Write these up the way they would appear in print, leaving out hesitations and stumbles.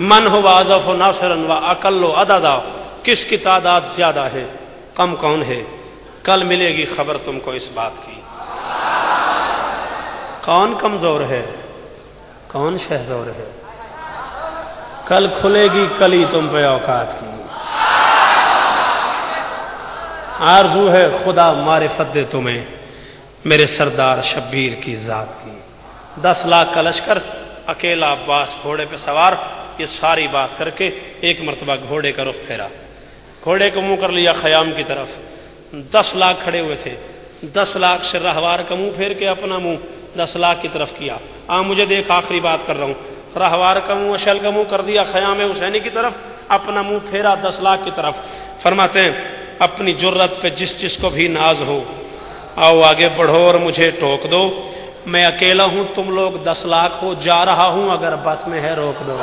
من ہو واضف و ناصرن و اقل و عددا، کس کی تعداد زیادہ ہے کم کون ہے، کل ملے گی خبر تم کو اس بات کی۔ کون کمزور ہے کون شہزور ہے، کل کھلے گی کلی تم پہ اوقات کی۔ آرزو ہے خدا معرفت دے تمہیں میرے سردار شبیر کی ذات کی۔ 10 لاکھ کا لشکر، اکیلا عباس گھوڑے پہ سوار، یہ ساری بات کر کے ایک مرتبہ گھوڑے کا رخ پھیرا، گھوڑے کو منہ کر لیا خیام کی طرف۔ 10 لاکھ کھڑے ہوئے تھے، 10 لاکھ سے راہوار کا منہ پھیر کے اپنا منہ 10 لاکھ کی طرف کیا۔ مجھے دیکھ، آخری بات کر رہا ہوں، راہوار کا منہ اشل کا منہ کر دیا خیام حسینی کی طرف، اپنا منہ پھیرا 10 لاکھ کی طرف۔ فرماتے ہیں اپنی جرت پہ جس کو بھی ناز ہو، آؤ آگے بڑھو اور مجھے ٹوک دو، میں اکیلا ہوں تم لوگ 10 لاکھ ہو، جا رہا ہوں اگر بس میں ہے روک دو۔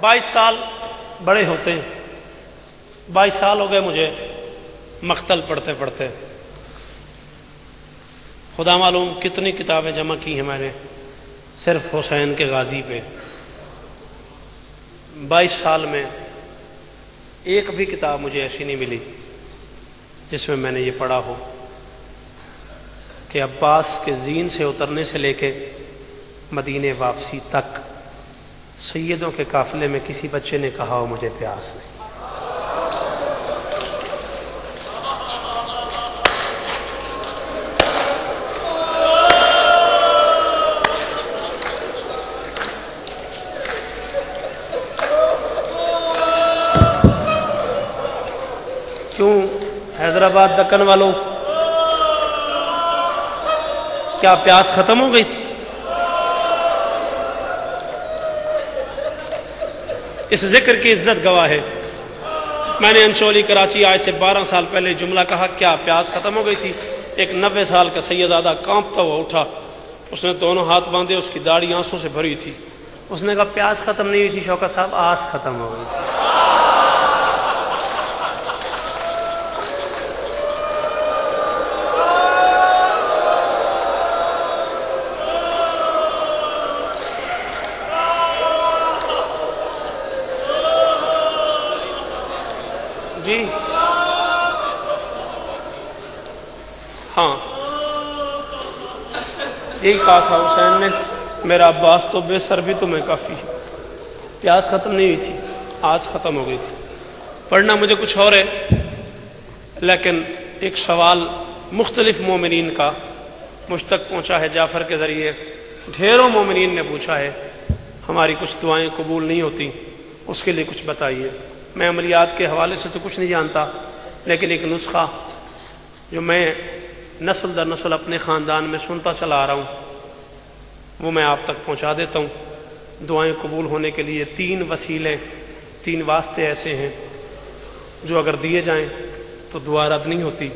22 سال بڑے ہوتے ہیں، 22 سال ہو گئے مجھے مقتل پڑھتے پڑھتے، خدا معلوم کتنی کتابیں جمع کی ہیں میں نے صرف حسین کے غازی پہ۔ 22 سال میں ایک بھی کتاب مجھے ایسی نہیں ملی جس میں میں نے یہ پڑھا ہو کہ عباس کے زین سے اترنے سے لے کے مدینے واپسی تک سیدوں کے قافلے میں کسی بچے نے کہا ہو مجھے پیاس نہیں۔ کیوں حیدرآباد دکن والوں، کیا پیاس ختم ہو گئی تھی؟ اس ذکر کی عزت گواہ ہے، میں نے انچولی کراچی آج سے 12 سال پہلے جملہ کہا، کیا پیاس ختم ہو گئی تھی؟ ایک 90 سال کا سیدزادہ کانپتا ہوا اٹھا، اس نے دونوں ہاتھ باندھے، اس کی داڑھی آنسوں سے بھری تھی، اس نے کہا پیاس ختم نہیں ہوئی تھی شوکت صاحب، آس ختم ہو گئی تھی۔ جی ہاں، یہی کہا تھا حسین نے، میرا عباس تو بے سر بھی تمہیں کافی ہے، پیاس ختم نہیں ہوئی تھی، آس ختم ہو گئی تھی۔ پڑھنا مجھے کچھ اور ہے، لیکن ایک سوال مختلف مومنین کا مجھ تک پہنچا ہے جعفر کے ذریعے، ڈھیروں مومنین نے پوچھا ہے ہماری کچھ دعائیں قبول نہیں ہوتی، اس کے لیے کچھ بتائیے۔ میں عملیات کے حوالے سے تو کچھ نہیں جانتا، لیکن ایک نسخہ جو میں نسل در نسل اپنے خاندان میں سنتا چلا آ رہا ہوں وہ میں آپ تک پہنچا دیتا ہوں۔ دعائیں قبول ہونے کے لیے 3 وسیلے، 3 واسطے ایسے ہیں جو اگر دیے جائیں تو دعا رد نہیں ہوتی۔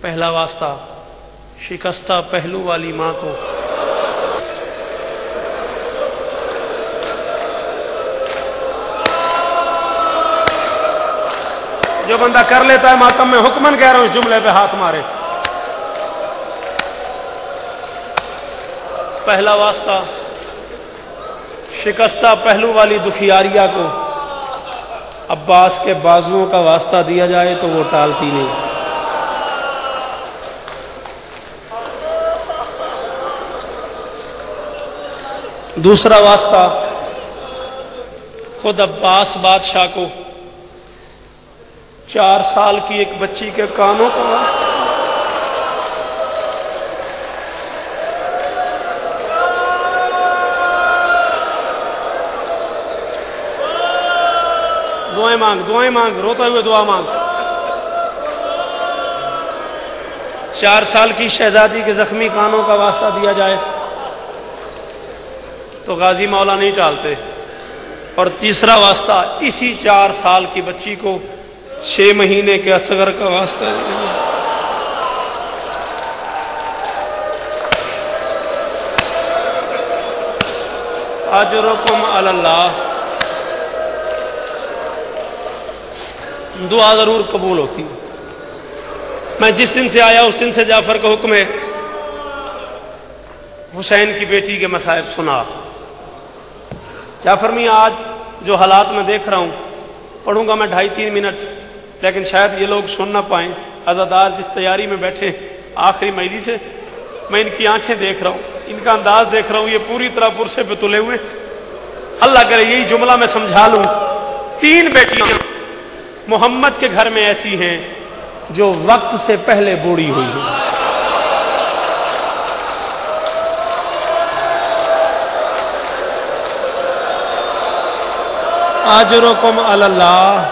پہلا واسطہ، شکستہ پہلو والی ماں کو جو بندہ کر لیتا ہے ماتم میں، حکمن کہہ رہا ہوں اس جملے پہ ہاتھ مارے۔ پہلا واسطہ، شکستہ پہلو والی دکھیاریہ کو عباس کے بازوؤں کا واسطہ دیا جائے تو وہ ٹالتی نہیں۔ دوسرا واسطہ، خود عباس بادشاہ کو 4 سال کی ایک بچی کے کانوں کا واسطہ۔ دعائیں مانگ، دعائیں مانگ، روتے ہوئے دعا مانگ۔ 4 سال کی شہزادی کے زخمی کانوں کا واسطہ دیا جائے تو غازی مولا نہیں ٹالتے۔ اور تیسرا واسطہ، اسی 4 سال کی بچی کو 6 مہینے کے اصغر کا واسطہ دیا جائے۔ اجرکم علی اللہ۔ دعا ضرور قبول ہوتی ہے، میں جس دن سے آیا اس دن سے جعفر کا حکم ہے حسین کی بیٹی کے مصائب سنا. جعفر میاں آج جو حالات میں دیکھ رہا ہوں، پڑھوں گا میں 2.5-3 منٹ، لیکن شاید یہ لوگ سن نہ پائیں. عزادار جس تیاری میں بیٹھے آخری مجلس سے، میں ان کی آنکھیں دیکھ رہا ہوں، ان کا انداز دیکھ رہا ہوں، یہ پوری طرح پرسے پہ تلے ہوئے. اللہ کرے یہی جملہ میں سمجھا لوں. 3 بیٹیاں محمد کے گھر میں ایسی ہیں جو وقت سے پہلے بوڑھی ہوئی ہیں. اجرکم علی اللہ،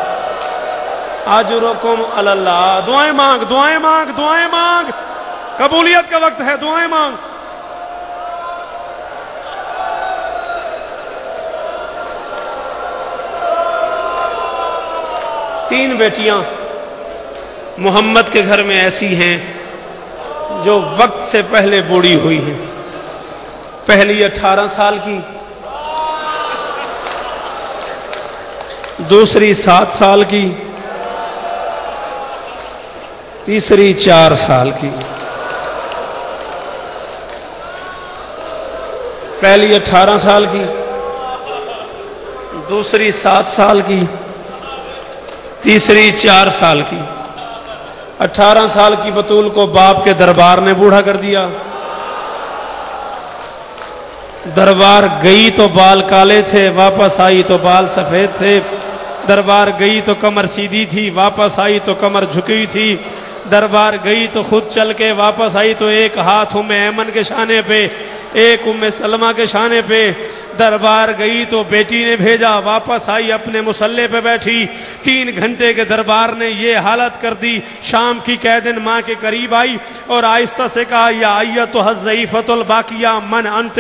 اجرکم علی اللہ. دعائیں مانگ، دعائیں مانگ، دعائیں مانگ. قبولیت کا وقت ہے، دعائیں مانگ. تین بیٹیاں محمد کے گھر میں ایسی ہیں جو وقت سے پہلے بوڑھی ہوئی ہیں. پہلی 18 سال کی، دوسری 7 سال کی، تیسری 4 سال کی. پہلی 18 سال کی، دوسری 7 سال کی، تیسری 4 سال کی. 18 سال کی بطول کو باپ کے دربار نے بوڑھا کر دیا. دربار گئی تو بال کالے تھے، واپس آئی تو بال سفید تھے. دربار گئی تو کمر سیدھی تھی، واپس آئی تو کمر جھکی تھی. دربار گئی تو خود چل کے، واپس آئی تو ایک ہاتھ ام ایمن کے شانے پہ، ایک ام سلمہ کے شانے پہ. دربار گئی تو بیٹی نے بھیجا، واپس آئی اپنے مسلح پہ بیٹھی. 3 گھنٹے کے دربار نے یہ حالت کر دی. شام کی قیدن ماں کے قریب آئی اور آہستہ سے کہا یا ایتھا الضعیفۃ الباقیہ من انت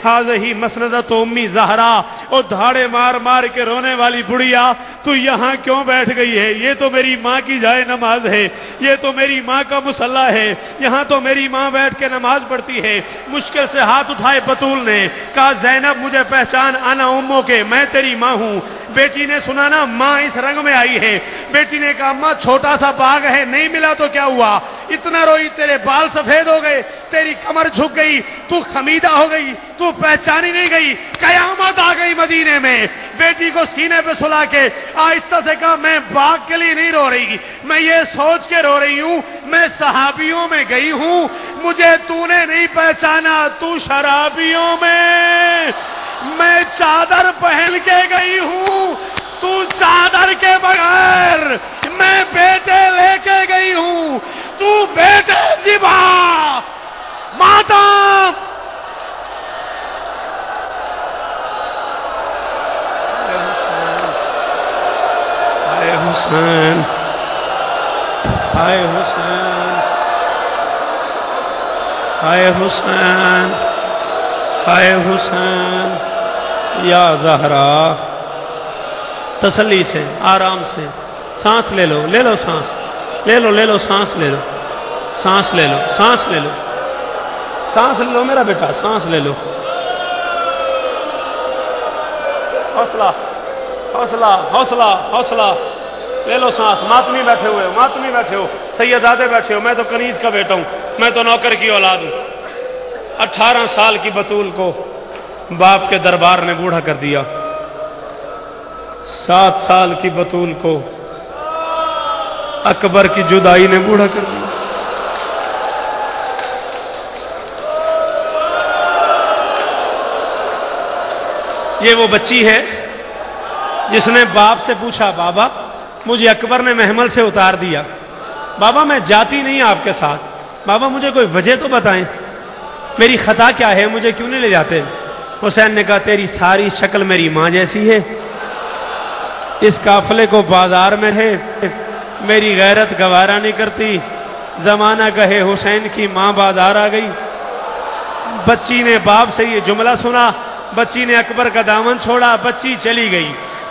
ھذہ مسندۃ امی زہرا. اور دھاڑے مار مار کے رونے والی بڑھیا، تو یہاں کیوں بیٹھ گئی ہے؟ یہ تو میری ماں کی جائے نماز ہے، یہ تو میری ماں کا مصلی ہے، یہاں تو میری ماں بیٹھ کے نماز پڑھتی ہے. مشکل سے ہاتھ اٹھائے بطول نے، کہا زینب مجھے پہچان، انا امو کے، میں تیری ماں ہوں. بیٹی نے سنا نا ماں اس رنگ میں آئی ہے. بیٹی نے کہا ماں چھوٹا سا باغ ہے، نہیں ملا تو کیا ہوا؟ اتنا روئی، تیرے بال سفید ہو گئے، تیری کمر جھک گئی، تو خمیدہ ہو گئی، تو پہچانی نہیں گئی. قیامت آ گئی مدینے میں. بیٹی کو سینے پہ سلا کے آہستہ سے کہا میں باغ کے لیے نہیں رو رہی، میں یہ سوچ کے رو رہی ہوں میں صحابیوں میں گئی ہوں، مجھے تو نے نہیں پہچانا، تو شرابیوں میں چادر پہن کے گئی ہوں، تو چادر کے بغیر. میں بیٹے لے کے گئی ہوں، تو بیٹے ذبح ماتم. اے حسین، اے حسین، اے حسین، اے حسین یا زہرا. تسلی سے، آرام سے سانس لے لو، لے لو سانس، لے لو، لے لو سانس، لے لو سانس، لے لو سانس، لے لو سانس، لے لو میرا بیٹا، سانس لے لو. حوصلہ، حوصلہ، حوصلہ، حوصلہ، لے لو سانس. ماتمی بیٹھے ہوئے ہو، ماتمی بیٹھے ہو، سیدزادے بیٹھے ہو، میں تو کنیز کا بیٹا ہوں، میں تو نوکر کی اولاد ہوں. 18 سال کی بطول کو باپ کے دربار نے بوڑھا کر دیا. 7 سال کی بطول کو اکبر کی جدائی نے بوڑھا کر دیا. یہ وہ بچی ہے جس نے باپ سے پوچھا بابا مجھے اکبر نے محمل سے اتار دیا، بابا میں جاتی نہیں آپ کے ساتھ، بابا مجھے کوئی وجہ تو بتائیں، میری خطا کیا ہے، مجھے کیوں نہیں لے جاتے؟ حسین نے کہا تیری ساری شکل میری ماں جیسی ہے، اس قافلے کو بازار میں ہے، میری غیرت گوارا نہیں کرتی، زمانہ کہے حسین کی ماں بازار آ گئی. بچی نے باپ سے یہ جملہ سنا، بچی نے اکبر کا دامن چھوڑا، بچی چلی گئی.